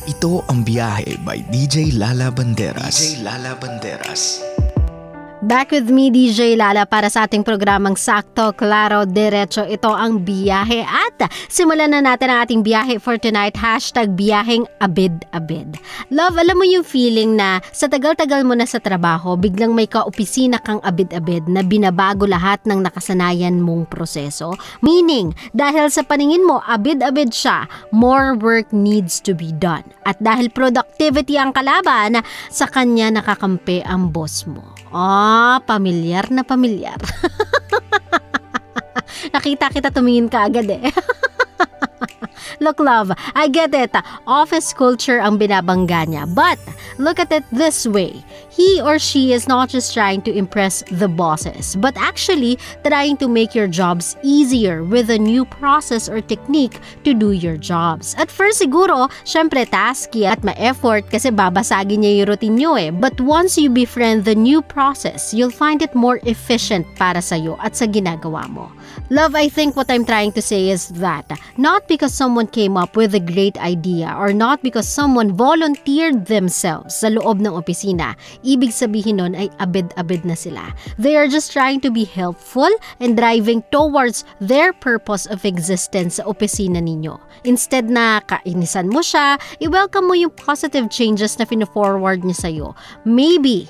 Ito ang Biyahe by DJ Lala Banderas. DJ Lala Banderas. Back with me, DJ Lala, para sa ating programang Sakto, Klaro, Diretso. Ito ang biyahe at simulan na natin ang ating biyahe for tonight. #biyaheng abid-abid. Love, alam mo yung feeling na sa tagal-tagal mo na sa trabaho, biglang may kaopisina kang abid-abid na binabago lahat ng nakasanayan mong proseso? Meaning, dahil sa paningin mo, abid-abid siya, more work needs to be done. At dahil productivity ang kalaban, sa kanya nakakampi ang boss mo. Pamilyar na pamilyar. Nakita kita, tumingin ka agad eh. Look, love, I get it. Office culture ang binabangga niya. But look at it this way. He or she is not just trying to impress the bosses, but actually trying to make your jobs easier with a new process or technique to do your jobs. At first siguro, syempre tasky at ma-effort kasi babasagin niya yung routine nyo eh. But once you befriend the new process, you'll find it more efficient para sa'yo at sa ginagawa mo. Love, I think what I'm trying to say is that not because someone came up with a great idea or not because someone volunteered themselves sa loob ng opisina, ibig sabihin nun ay abid-abid na sila. They are just trying to be helpful and driving towards their purpose of existence sa opisina ninyo. Instead na kainisan mo siya, i-welcome mo yung positive changes na fino-forward niya sa'yo. Maybe,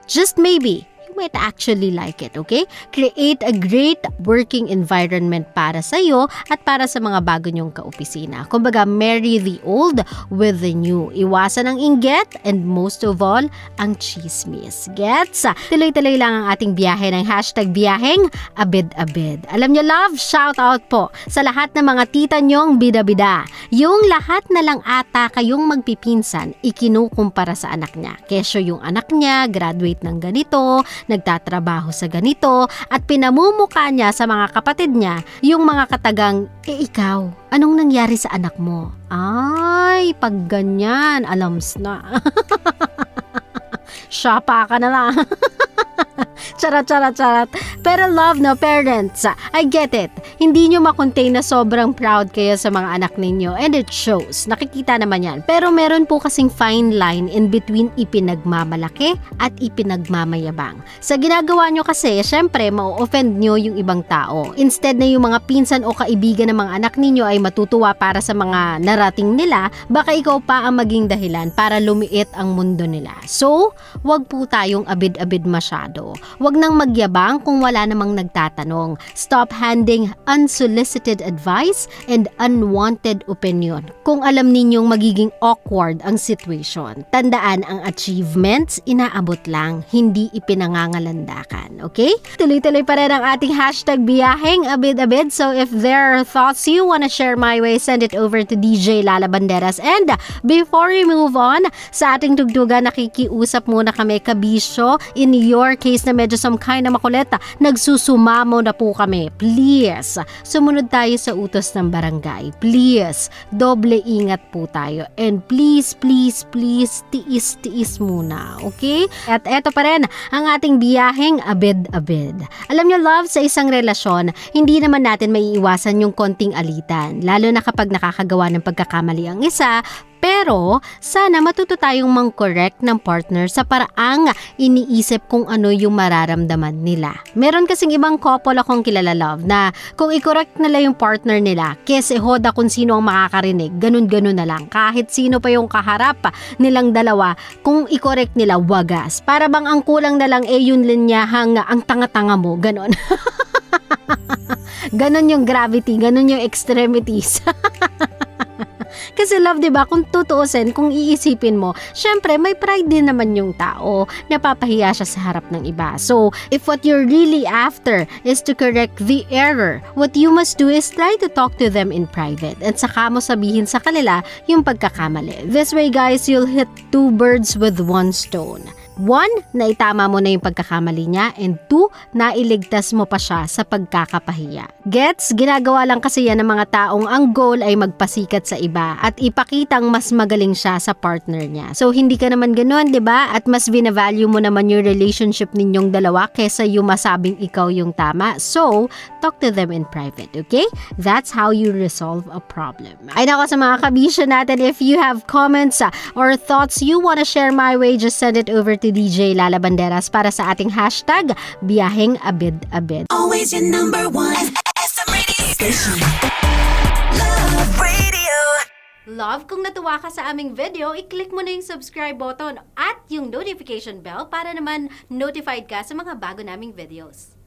just maybe, might actually like it, okay? Create a great working environment para sa'yo at para sa mga bago nyong kaopisina. Kumbaga, marry the old with the new. Iwasan ang inggit and most of all, ang chismis. Gets? Tuloy-tuloy lang ang ating biyahe ng #biyaheng abid-abid. Alam niyo, love, shout out po sa lahat ng mga tita nyong bida-bida. Yung lahat na lang ata kayong magpipinsan, ikinukumpara sa anak niya. Kesyo yung anak niya, graduate ng ganito, nagtatrabaho sa ganito, at pinamumuka niya sa mga kapatid niya yung mga katagang, ikaw, anong nangyari sa anak mo? Ay, pag ganyan, alams na. Shapa ka na lang. Charat. Pero love, no, parents, I get it. Hindi nyo makontain na sobrang proud kayo sa mga anak ninyo and it shows. Nakikita naman yan. Pero meron po kasing fine line in between ipinagmamalaki at ipinagmamayabang. Sa ginagawa nyo kasi, syempre, ma-offend nyo yung ibang tao. Instead na yung mga pinsan o kaibigan ng mga anak ninyo ay matutuwa para sa mga narating nila, baka ikaw pa ang maging dahilan para lumiit ang mundo nila. So, wag po tayong abid-abid masyado. Wag nang magyabang kung wala namang nagtatanong. Stop handing unsolicited advice and unwanted opinion. Kung alam ninyong magiging awkward ang situation, tandaan ang achievements, inaabot lang, hindi ipinangangalandakan. Okay? Tuloy-tuloy pa rin ang ating #biyaheng abid-abid. So if there are thoughts you wanna share my way, send it over to DJ Lala Banderas. And before we move on sa ating tugtugan, nakikiusap muna kami, kabisyo. In your case na medyo some kind na makuleta, nagsusumamo na po kami. Please, sumunod tayo sa utos ng barangay. Please, doble ingat po tayo. And please, tiis muna. Okay? At eto pa rin ang ating biyaheng abid-abid. Alam nyo, love, sa isang relasyon, hindi naman natin maiiwasan yung konting alitan. Lalo na kapag nakakagawa ng pagkakamali ang isa. Pero, sana matuto tayong mang-correct ng partner sa paraang iniisip kung ano yung mararamdaman nila. Meron kasing ibang couple akong kilala, love, na kung i-correct nila yung partner nila, kese hoda kung sino ang makakarinig, ganun-ganun na lang. Kahit sino pa yung kaharap nilang dalawa, kung i-correct nila, wagas. Para bang ang kulang na lang yung linyahang ang tanga-tanga mo, ganun. Ganun yung gravity, ganun yung extremities. Kasi love, diba, kung tutuusin, kung iisipin mo, syempre may pride din naman yung tao, napapahiya siya sa harap ng iba. So, if what you're really after is to correct the error, what you must do is try to talk to them in private at saka mo sabihin sa kanila yung pagkakamali. This way, guys, you'll hit two birds with one stone. One, na itama mo na yung pagkakamali niya, and two, na iligtas mo pa siya sa pagkakapahiya. Gets? Ginagawa lang kasi yan ng mga taong ang goal ay magpasikat sa iba at ipakitang mas magaling siya sa partner niya. So hindi ka naman ganun, 'di ba? At mas binavalue mo naman yung relationship ninyong dalawa kesa yung masabing ikaw yung tama. So, talk to them in private, okay? That's how you resolve a problem. Ay nako sa mga kabisyo natin, if you have comments or thoughts you wanna share my way, just send it over to DJ Lala Banderas para sa ating hashtag Biyaheng Abid-Abid. Always your number one SM radio station. Love Radio. Love, kung natuwa ka sa aming video, i-click mo na yung subscribe button at yung notification bell para naman notified ka sa mga bago naming videos.